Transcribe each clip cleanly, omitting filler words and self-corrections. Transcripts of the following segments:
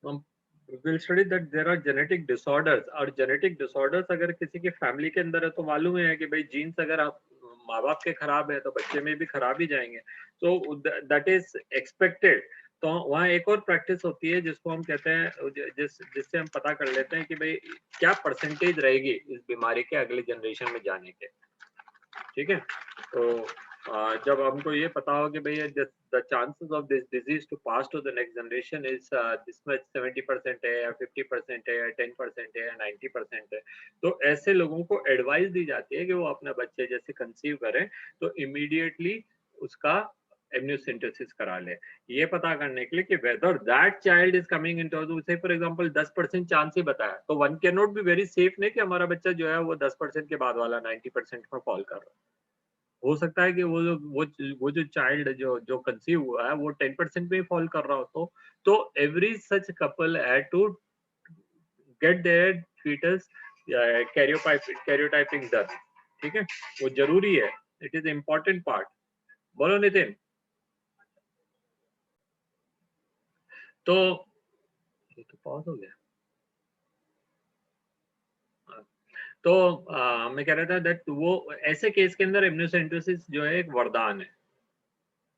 Will study that there are genetic disorders, और genetic disorders अगर किसी की फैमिली के अंदर है तो मालूम है कि भाई जीन्स अगर आप माँ बाप के खराब है तो बच्चे में भी खराब ही जाएंगे, तो दैट इज एक्सपेक्टेड। तो वहाँ एक और प्रैक्टिस होती है जिसको हम कहते हैं, जिससे हम पता कर लेते हैं कि भाई क्या परसेंटेज रहेगी इस बीमारी के अगले जनरेशन में जाने के। ठीक है, तो जब हमको ये पता हो कि भैया the chances of this disease to pass to the next generation is this much 70% है या 50% है या 10% है या 90% है, तो ऐसे लोगों को एडवाइस दी जाती है कि वो अपने बच्चे जैसे कंसीव करें तो इमीडिएटली उसका एम्नियोसेंटेसिस करा ले, ये पता करने के लिए कि whether that child is coming into, से फॉर एग्जांपल 10% चांस ही बताया तो one can not be very safe नहीं कि हमारा बच्चा जो है वो 10% के बाद वाला 90% में फॉल कर रहा है। हो सकता है कि वो जो चाइल्ड जो कंसीव हुआ है वो 10% में ही फॉल कर रहा हो, तो every such couple had to get their foetus karyotyping done. ठीक है, वो जरूरी है, इट इज इम्पोर्टेंट पार्ट। बोलो नितिन। तो ये तो पॉज हो गया। हाँ, तो मैं कह रहा था दैट वो ऐसे केस के अंदर इम्यूनोसेंटेसिस जो है एक वरदान है,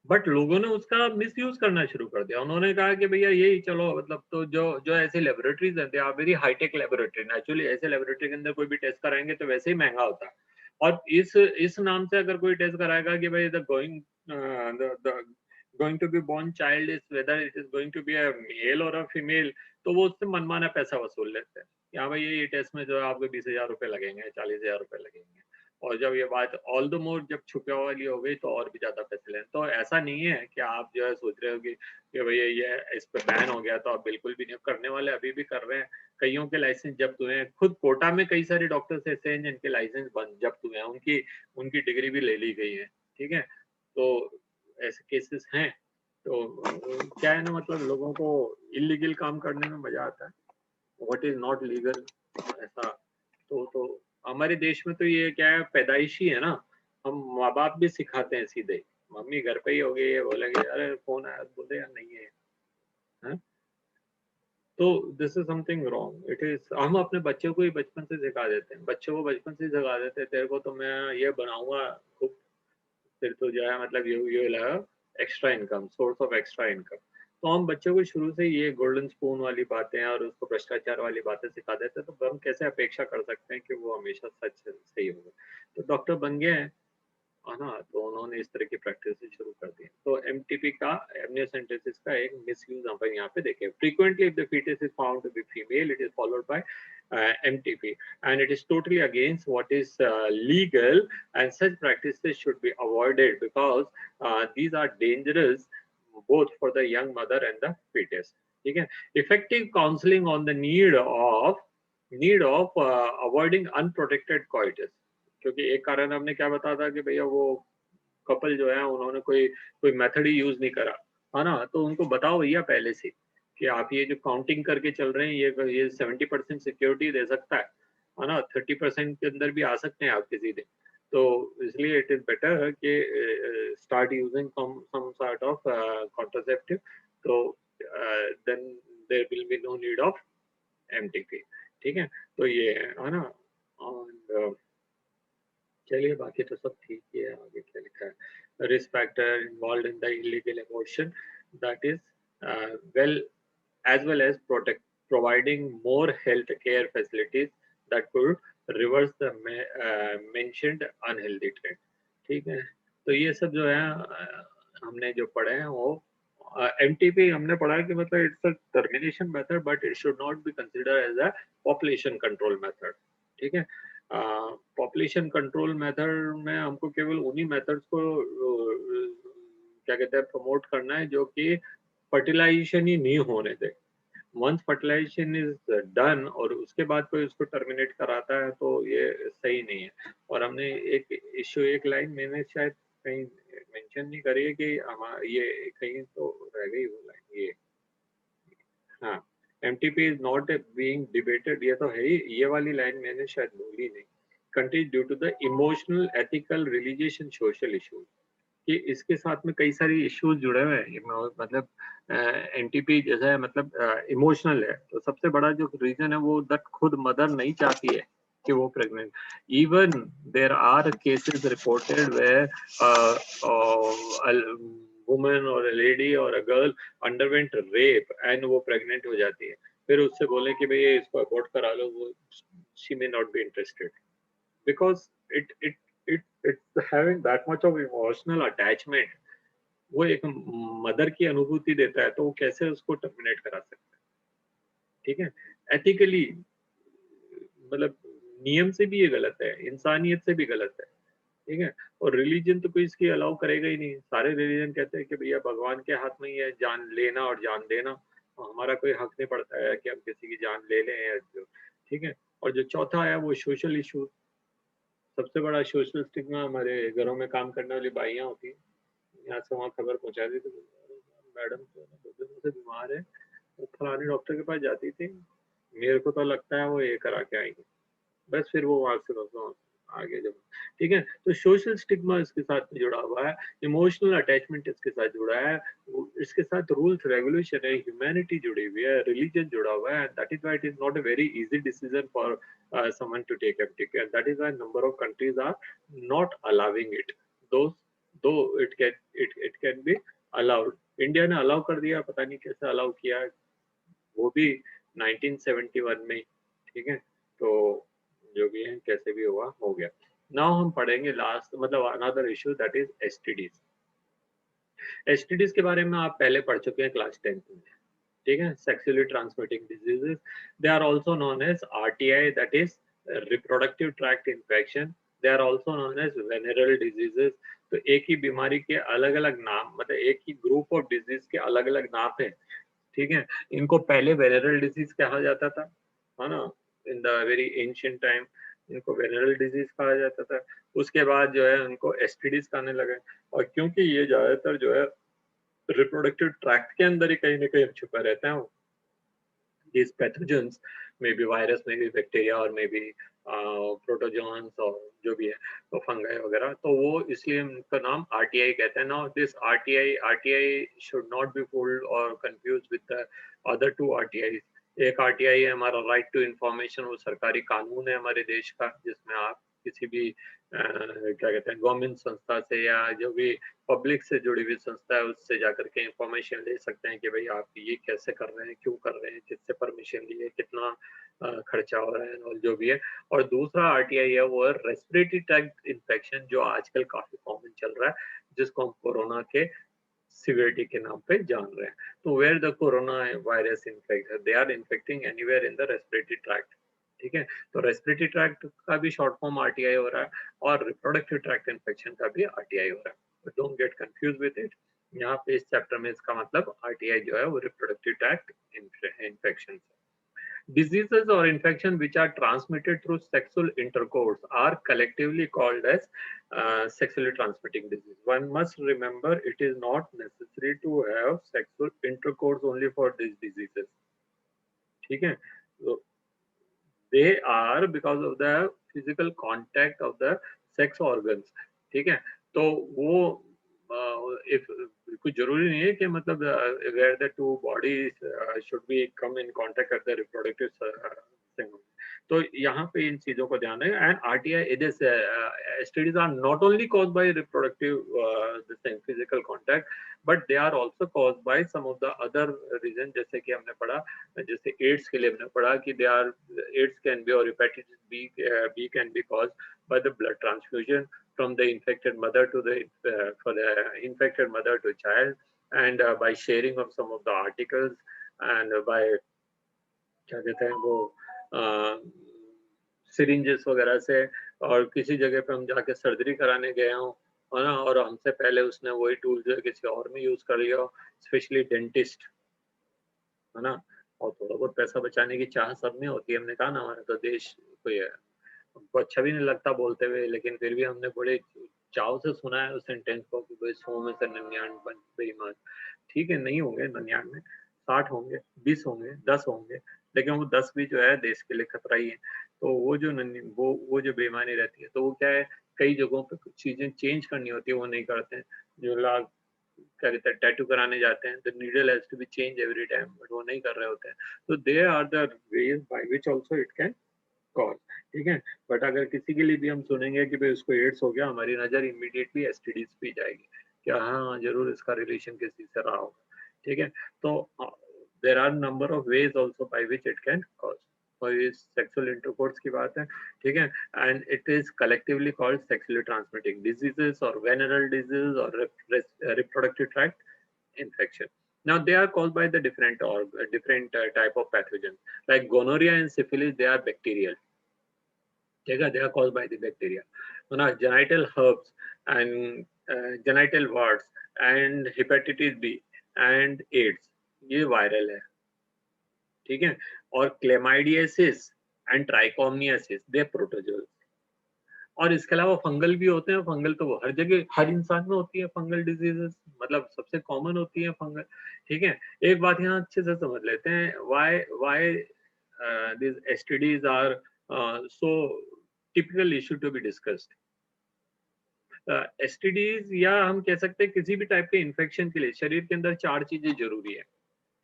बट लोगों ने उसका मिसयूज करना शुरू कर दिया। उन्होंने कहा कि भैया यही चलो, मतलब तो जो जो ऐसे लेबोरेटरीज हैं, they are very high tech laboratory, naturally ऐसे लेबोरेटरी के अंदर कोई भी टेस्ट कराएंगे तो वैसे ही महंगा होता है। और इस नाम से अगर कोई टेस्ट कराएगा कि भाई the going to be born child is whether it is going to be a male or a female, तो वो उससे मनमाना पैसा वसूल लेते हैं कि हाँ भाई ये टेस्ट में जो है आपको 20,000 रुपये लगेंगे, 40,000 रुपये लगेंगे। और जब ये बात ऑल द मोर जब छुपे वाली हो गई तो और भी ज्यादा पैसे लें। तो ऐसा नहीं है कि आप जो है सोच रहे हो कि भैया ये इस पे बैन हो गया तो आप बिल्कुल भी नहीं, करने वाले अभी भी कर रहे हैं। कईयों के लाइसेंस जब्त हुए हैं, खुद कोटा में कई सारे डॉक्टर्स ऐसे हैं जिनके लाइसेंस बंद जब्त हुए हैं, उनकी उनकी डिग्री भी ले ली गई है। ठीक है, तो ऐसे केसेस हैं। तो क्या है ना, मतलब लोगों को इलीगल काम करने में मजा आता है, व्हाट इज नॉट लीगल ऐसा। तो हमारे देश में तो ये क्या है, पैदाइशी है ना, हम माँ बाप भी सिखाते हैं सीधे, मम्मी घर पे ही होगी ये बोलेंगे अरे फोन आया तो बोलते यार नहीं है, है? तो this is something wrong, it is, हम अपने बच्चों को ही बचपन से सिखा देते हैं, बच्चों को बचपन से सिखा देते हैं तेरे को तो मैं ये बनाऊंगा खूब, फिर तो जो है मतलब ये लगा extra income, source of extra income. तो हम बच्चों को शुरू से ये गोल्डन स्पून वाली बातें और उसको भ्रष्टाचार वाली बातें सिखा देते हैं, तो हम कैसे अपेक्षा कर सकते हैं कि वो हमेशा सच सही होगा। तो डॉक्टर बन गए हैं, है ना, तो उन्होंने इस तरह की प्रैक्टिस शुरू कर दी। तो एमटीपी का, एमनियोसेंटेसिस का एक मिसयूज हम यहाँ पे देखें, frequently if the fetus is found to be female it is followed by MTP and it is totally against what is legal, and such practices should be avoided because these are dangerous both for the young mother and the fetus. ठीक है, effective counseling on the need of avoiding unprotected coitus, क्योंकि एक कारण हमने क्या बताया था कि भैया वो कपल जो है उन्होंने कोई कोई मेथड ही यूज नहीं करा, है ना, तो उनको बताओ भैया पहले से कि आप ये जो काउंटिंग करके चल रहे हैं ये 70% सिक्योरिटी दे सकता है ना, 30% के अंदर भी आ सकते हैं आप किसी दिन। तो इसलिए इट इज बेटर कि start using some sort of contraceptive, तो then there will be no need of MTP. ठीक है, तो ये है ना। और चलिए बाकी तो सब ठीक ही है, आगे क्या लिखा है, risk factor involve in the illegal abortion, that is well as well as protect providing more health care facilities that could reverse the mentioned unhealthy trend। ठीक है, तो ये सब जो है हमने जो पढ़े हैं वो एमटीपी हमने पढ़ा है कि मतलब it's a termination method but it should not be consider as a population control method. ठीक है, पॉपुलेशन कंट्रोल मेथड में हमको केवल उन्हीं मेथड्स को क्या कहते हैं प्रमोट करना है जो कि फर्टिलाइजेशन ही नहीं होने दे। वंस फर्टिलाइजेशन इज डन और उसके बाद कोई उसको टर्मिनेट कराता है तो ये सही नहीं है। और हमने एक इश्यू, एक लाइन मैंने शायद कहीं मेंशन नहीं करी है कि हमारा ये कहीं तो रह गई वो लाइन, ये हाँ, MTP is not being debated, ये तो है ही, ये वाली लाइन मैंने शायद बोली नहीं। Country due to the emotional ethical religious and social issues. कि इसके साथ में कई सारी इश्यूज जुड़े हुए हैं। मतलब एनटीपी जैसा है, मतलब इमोशनल है। तो सबसे बड़ा जो रीजन है वो दैट खुद मदर नहीं चाहती है कि वो pregnant. Even there are cases reported where woman or a lady or a girl underwent rape and वो प्रेग्नेंट हो जाती है। फिर उससे बोले कि भई इसको अबॉर्ट करा लो, वो she may not be interested because it it it it's having that much of emotional attachment. वो एक मदर की अनुभूति देता है, तो वो कैसे उसको टर्मिनेट करा सकता है? ठीक है? एथिकली मतलब नियम से भी ये गलत है, इंसानियत से भी गलत है, ठीक है? और रिलीजन तो कोई इसकी अलाउ करेगा ही नहीं। सारे रिलीजन कहते हैं कि भैया भगवान के हाथ में ही है जान लेना और जान देना, और हमारा कोई हक नहीं पड़ता है कि हम किसी की जान ले लें या जो, ठीक है? और जो चौथा है वो सोशल इश्यू। सबसे बड़ा सोशल स्टिग्मा हमारे घरों में काम करने वाली बाइयाँ होती हैं। यहाँ से वहाँ खबर पहुँचा दी, तो मैडम तो 2 दिनों से बीमार है, वो फलाने डॉक्टर के पास जाती थी, मेरे को तो लगता है वो ये करा के आएँगी। बस फिर वो वहाँ से दोस्तों आगे जब, ठीक है? तो सोशल स्टिग्मा इसके साथ में जुड़ा हुआ है, इमोशनल अटैचमेंट इसके साथ जुड़ा है, वो इसके साथ रूल्स रेगुलेशन है, ह्यूमैनिटी जुड़ी हुई है, रिलीजन जुड़ा हुआ है, that is why it is not a very easy decision for someone to take up, ठीक है? That is why number of countries are not allowing it, those though it can be allowed. India ने allow कर दिया, पता नहीं कैसे allow किया है, वो भी 1971 में, ठीक है? तो जो भी है कैसे भी हुआ हो गया। नाउ हम पढ़ेंगे लास्ट, मतलब another issue that is STDs. STDs के बारे में आप पहले पढ़ चुके हैं क्लास 10th में, ठीक है? Sexually transmitting diseases, they are also known as RTI, that is reproductive tract infection. They are also known as venereal diseases. तो एक ही बीमारी के अलग अलग नाम, मतलब एक ही ग्रुप ऑफ डिजीज के अलग अलग नाम है, ठीक है? इनको पहले वेनेरल डिजीज कहा जाता था, है ना? In the very ancient time इनको वेनेरल डिजीज कहा जाता था। उसके बाद जो है उनको एसटीडीज कहने लगे, और क्योंकि ये ज़्यादातर जो है रिप्रोडक्टिव ट्रैक्ट के अंदर ही कहीं न कहीं छुपा रहता है, these pathogens, may be virus, may be bacteria और may be प्रोटोजोन्स और जो भी है, तो फंगाई वगैरह, तो वो इसलिए उनका नाम आरटीआई कहते हैं। Now this RTI should not be fooled और confuse with the other two RTI. एक आरटीआई है हमारा राइट टू इंफॉर्मेशन, वो सरकारी कानून है हमारे देश का, जिसमें आप किसी भी क्या कहते हैं गवर्नमेंट संस्था से या जो भी पब्लिक से जुड़ी हुई संस्था है उससे जाकर के इंफॉर्मेशन ले सकते हैं कि भाई आप ये कैसे कर रहे हैं, क्यों कर रहे हैं, किससे परमिशन लिए, कितना खर्चा हो रहा है और जो भी है। और दूसरा आरटीआई है वो है रेस्पिरेटरी ट्रैक्ट इन्फेक्शन, जो आजकल काफी कॉमन चल रहा है, जिसको हम कोरोना के सिवियरिटी के नाम पे जान रहे हैं। तो where the corona virus infect, they are infecting anywhere in the respiratory tract, ठीक है? तो रेस्पिरेटरी ट्रैक्ट का भी शॉर्ट फॉर्म आरटीआई हो रहा है, और रिप्रोडक्टिव ट्रैक्ट इन्फेक्शन का भी आरटीआई हो रहा है। Don't get confuse with it. यहाँ पे इस चैप्टर में इसका मतलब आरटीआई जो है वो रिप्रोडक्टिव ट्रैक्ट इन्फेक्शन है। Diseases or infection which are transmitted through sexual intercourse are collectively called as sexually transmitting disease. One must remember it is not necessary to have sexual intercourse only for these diseases. ठीक है? So they are because of the physical contact of the sex organs. ठीक है? तो वो if कुछ जरूरी नहीं है कि मतलब where the two bodies should be come in contact at the reproductive thing. तो यहाँ पे इन चीजों को ध्यान रखें। And RTI this STDs are not only caused by reproductive this thing physical contact, but they are also caused by some of the other reason, जैसे कि हमने पढ़ा, जैसे एड्स के लिए हमने पढ़ा कि they are AIDS can be और hepatitis B can be caused by the blood transfusion from the infected mother to the for the infected mother to child, and by sharing of some of the articles, and by क्या कहते हैं वो syringes वगैरह से, और किसी जगह पे हम जाके सर्जरी कराने गए हों, है ना, और हमसे पहले उसने वही टूल जो है किसी और में यूज कर लिया हो, स्पेशली डेंटिस्ट, है ना? और थोड़ा बहुत पैसा बचाने की चाह सब में होती है। हमने कहा ना हमारा तो देश कोई है, हमको अच्छा भी नहीं लगता बोलते हुए, लेकिन फिर भी हमने बड़े चाव से सुना है उस सेंटेंस को कि भाई 100 में से 99 बेईमान। ठीक है, नहीं होंगे 99, 60 होंगे, 20 होंगे, 10 होंगे, लेकिन वो 10 भी जो है देश के लिए खतरा ही है। तो वो जो वो जो बेईमानी रहती है, तो वो क्या है, कई जगहों पे कुछ चीज़ें चेंज करनी होती है, वो नहीं करते हैं। जो लोग क्या कहते हैं टैटू कराने जाते हैं, the needle has to be change every time, but वो नहीं कर रहे होते हैं। तो there are the ways by which also it can cause, ठीक है? बट अगर किसी के लिए भी हम सुनेंगे कि भई उसको एड्स हो गया, हमारी नज़र इमीडिएटली एसटीडीज़ पे ही जाएगी, कि हाँ, ज़रूर इसका रिलेशन किसी से रहा होगा, ठीक है? तो there are number of ways also by which it can cause. और ये सेक्सुअल इंटरकोर्स की बात है, ठीक है? And it is collectively called sexually transmitting diseases और वेनेरल डिजीज़ और reproductive tract infection. Now they are caused by the different type of pathogens. Like gonorrhea and syphilis, they are bacterial. They are caused by the bacteria. Now genital herpes and genital warts and hepatitis B and AIDS, ये viral है, ठीक है? और chlamydiasis and trichomoniasis, they are protozoals. और इसके अलावा fungal भी होते हैं, फंगल तो वो हर जगह हर इंसान में होती है फंगल डिजीजेस, मतलब सबसे कॉमन होती है फंगल, ठीक है? एक बात यहाँ अच्छे से समझ लेते हैं, why why this STDs are so typical issue to be discussed. STDs या हम कह सकते हैं किसी भी टाइप के इन्फेक्शन के लिए शरीर के अंदर 4 चीजें जरूरी है।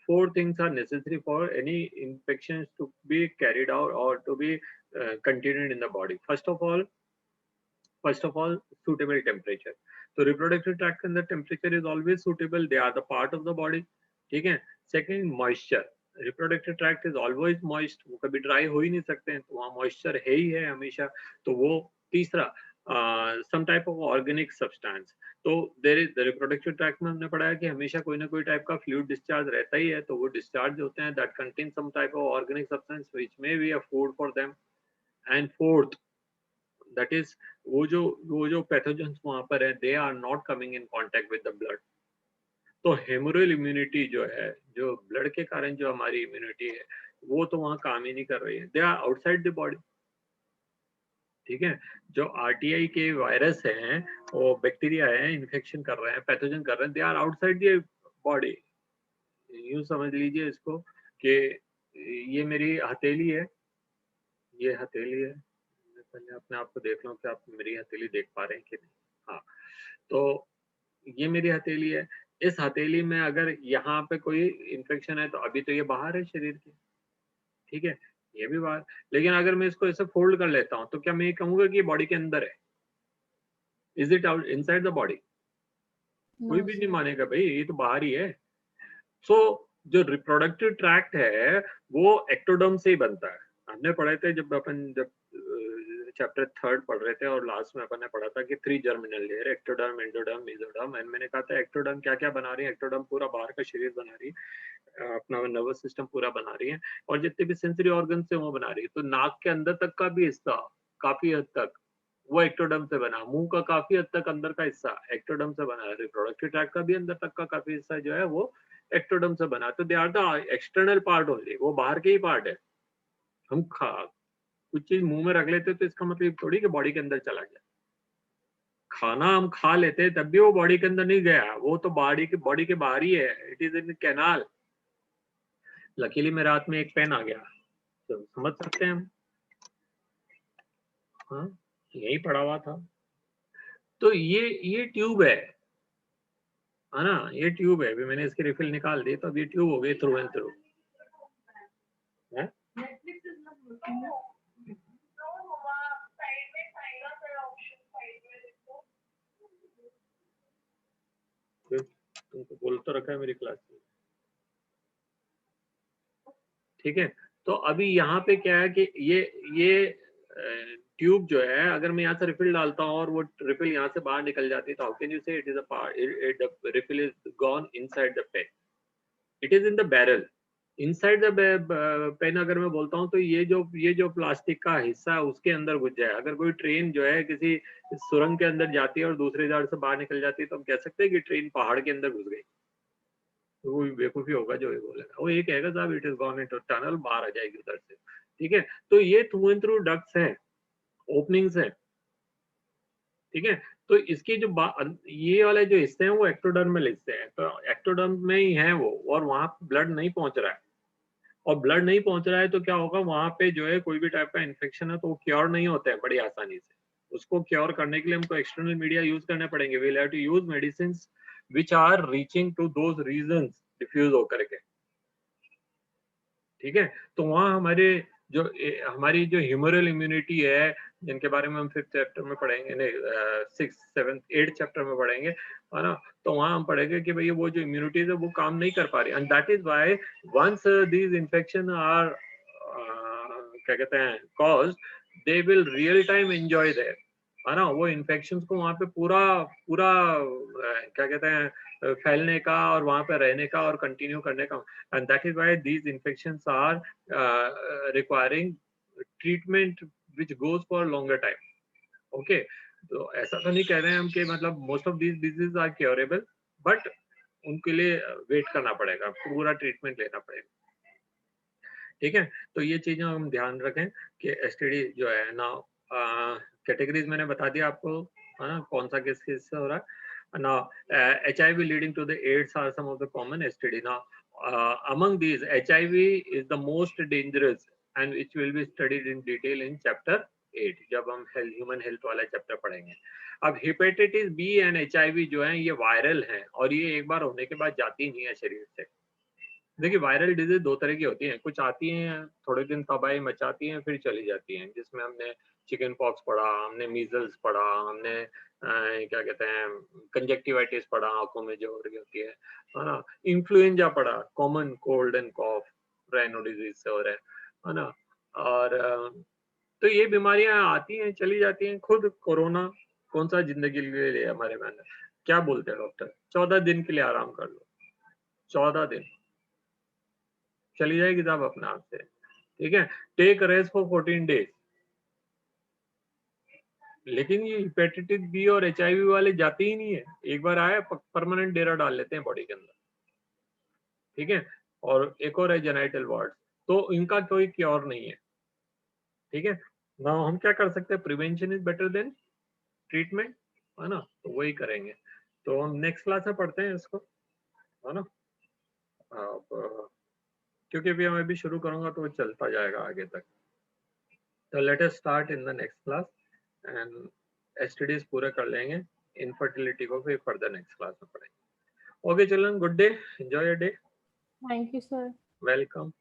4 things are necessary for any infections to be carried out or to be continued in the body. First of all, suitable temperature. So reproductive tract के अंदर temperature is always suitable. They are the part of the body. ठीक है? Second, moisture. Reproductive tract is always moist. वो कभी dry हो ही नहीं सकते हैं, तो वहाँ moisture है ही है हमेशा। तो वो तीसरा, some type of organic substance. तो there is the reproductive tract में हमने पढ़ा है कि हमेशा कोई ना कोई टाइप का fluid discharge रहता ही है, तो वो discharge होते हैं that contain some type of organic substance which may be a food for them. And fourth, that is वो जो पैथोजेंस वहां पर है, they are not coming in contact with the blood. तो हेमोरल इम्यूनिटी जो है, जो ब्लड के कारण जो हमारी इम्यूनिटी है, वो तो वहां काम ही नहीं कर रही है, they are outside the body, ठीक है? जो आरटीआई के वायरस हैं, वो बैक्टीरिया है, इन्फेक्शन कर रहे हैं, पैथोजन कर रहे हैं, they are outside the body. यूं समझ लीजिए इसको कि ये मेरी हथेली है, ये हथेली है। मैं पहले अपने आप को देख लूं कि आप मेरी हथेली देख पा रहे हैं कि नहीं। हाँ, तो ये मेरी हथेली है। इस हथेली में अगर यहाँ पे कोई इन्फेक्शन है, तो अभी तो ये बाहर है शरीर के, ठीक है? ये भी बाहर, लेकिन अगर मैं इसको ऐसे फोल्ड कर लेता हूँ, तो क्या मैं ये कहूँगा कि ये बॉडी के अंदर है? Is it out inside the body? कोई No, भी नहीं sir. मानेगा भई, ये तो बाहर ही है। सो जो रिप्रोडक्टिव ट्रैक्ट है, वो एक्टोडर्म से ही बनता है। हमने पढ़े थे जब चैप्टर 3 पढ़ रहे थे, और लास्ट में अपन ने पढ़ा था कि 3 germinal layer, ectoderm, endoderm, mesoderm. And मैंने कहा था एक्टोडर्म क्या-क्या बना रही है, एक्टोडर्म पूरा बाहर का शरीर बना रही है, अपना नर्वस सिस्टम पूरा बना रही है, और जितने भी सेंसरी ऑर्गन्स हैं वो बना रही है। तो नाक के अंदर तक का भी हिस्सा काफ़ी हद तक वो एक्टोडर्म से बना, मुँह का काफ़ी हद तक अंदर का हिस्सा एक्टोडर्म से बना है, रिप्रोडक्टिव ट्रैक्ट का भी अंदर तक का काफ़ी हिस्सा जो है वो एक्टोडर्म से बना। तो they are the external part only, वो बाहर के ही पार्ट है। हम खा कुछ चीज़ मुँह में रख लेते हैं, तो इसका मतलब ये थोड़ी कि बॉडी के अंदर चला गया। खाना हम खा लेते हैं, तब भी वो बॉडी के अंदर नहीं गया, वो तो बॉडी के बाहर ही है, it is in canal. Luckily मेरे हाथ में एक पेन आ गया, तो समझ सकते हैं हम। हाँ, यहीं पड़ा हुआ था। तो ये ट्यूब है ना? ये ट्यूब है, अभी मैंने इसकी रिफिल निकाल दी, तो अब ये ट्यूब हो गई थ्रू एंड थ्रू। हैं? फिर तुमको बोल तो रखा है मेरी क्लास में, ठीक है? तो अभी यहाँ पे क्या है कि ये ट्यूब जो है, अगर मैं यहाँ से रिफिल डालता हूँ और वो रिफिल यहाँ से बाहर निकल जाती है, तो how can you say it is a part, the refill is gone inside the pen, it is in the barrel inside the pen. अगर मैं बोलता हूँ, तो ये जो प्लास्टिक का हिस्सा है उसके अंदर घुस जाए। अगर कोई ट्रेन जो है किसी सुरंग के अंदर जाती है और दूसरे द्वार से बाहर निकल जाती है, तो हम कह सकते हैं कि ट्रेन पहाड़ के अंदर घुस गई। तो वो बेवकूफी होगा जो ये बोलेगा, वो ये कहेगा साहब it is gone into tunnel, बाहर आ जाएगी उधर से, ठीक है? तो ये थ्रू एंड थ्रू डक्ट्स हैं, ओपनिंग्स हैं, ठीक है? तो इसके जो ये वाले जो हिस्से हैं वो एक्टोडर्मल हिस्से हैं, तो एक्टोडर्म में ही है वो, और वहां ब्लड नहीं पहुंच रहा है, और ब्लड नहीं पहुंच रहा है तो क्या होगा, वहां पे जो है कोई भी टाइप का इन्फेक्शन है तो वो क्योर नहीं होते हैं बड़ी आसानी से। उसको क्योर करने के लिए हमको एक्सटर्नल मीडिया यूज करने पड़ेंगे, we'll have to use medicine which are reaching to those regions diffuse होकर के, ठीक है। तो वहाँ हमारी जो ह्यूमरल इम्यूनिटी है, जिनके बारे में हम 5th चैप्टर में पढ़ेंगे, नहीं 6th 7th 8th चैप्टर में पढ़ेंगे, है ना। तो वहाँ हम पढ़ेंगे कि भैया वो जो इम्यूनिटी है वो काम नहीं कर पा रही, and that is why once these infection are क्या कहते हैं cause, they will real time enjoy there, है ना। वो इन्फेक्शंस को वहाँ पे पूरा पूरा क्या कहते हैं फैलने का और वहाँ पे रहने का और कंटिन्यू करने का, and that is why these infections are requiring treatment which goes for longer time. Okay, तो ऐसा तो नहीं कह रहे हैं हम कि मतलब most of these diseases are curable, but उनके लिए वेट करना पड़ेगा, पूरा ट्रीटमेंट लेना पड़ेगा, ठीक है। तो ये चीजें हम ध्यान रखें कि एसटीडी जो है ना, कैटेगरीज मैंने बता दिया आपको, है ना, कौन सा किस किस से हो रहा है ना। HIV leading to the AIDS are some of the common STD. Now, among these, HIV is the most dangerous and which will be studied in detail in chapter 8 जब हम ह्यूमन हेल्थ वाला चैप्टर पढ़ेंगे। अब hepatitis B and HIV जो है ये viral हैं, और ये एक बार होने के बाद जाती नहीं है शरीर से। देखिए, वायरल डिजीज दो तरह की होती हैं, कुछ आती हैं थोड़े दिन तबाही मचाती हैं फिर चली जाती हैं, जिसमें हमने चिकन पॉक्स पढ़ा, हमने मीजल्स पढ़ा, हमने क्या कहते हैं कंजक्टिवाइटिस पढ़ा, आंखों में जो हो रही होती है ना। इन्फ्लुएंजा पढ़ा, common cold and cough, rhino disease से हो रहा है ना। और तो ये बीमारियां आती हैं चली जाती हैं। खुद कोरोना कौन सा जिंदगी के लिए हमारे में क्या बोलते हैं डॉक्टर, 14 दिन के लिए आराम कर लो, 14 दिन चली जाएगी साहब अपने आप से, ठीक है। Take rest for 14 days. लेकिन ये हेपेटाइटिस बी और HIV वाले जाते ही नहीं है, एक बार आया परमानेंट डेरा डाल लेते हैं बॉडी के अंदर, ठीक है। और एक और है जेनाइटल वार्ड, तो इनका कोई क्योर नहीं है, ठीक है ना। हम क्या कर सकते हैं, prevention is better than treatment, है ना। तो वही करेंगे। तो हम नेक्स्ट क्लास में पढ़ते हैं इसको, है ना। अब क्योंकि अभी मैं भी शुरू करूंगा तो वो चलता जाएगा आगे तक। तो let us start in the next class and STDs पूरे कर लेंगे, इनफर्टिलिटी को फिर फर्दर नेक्स्ट क्लास में पढ़ेंगे। Okay children, good day, enjoy your day. Thank you, sir. Welcome.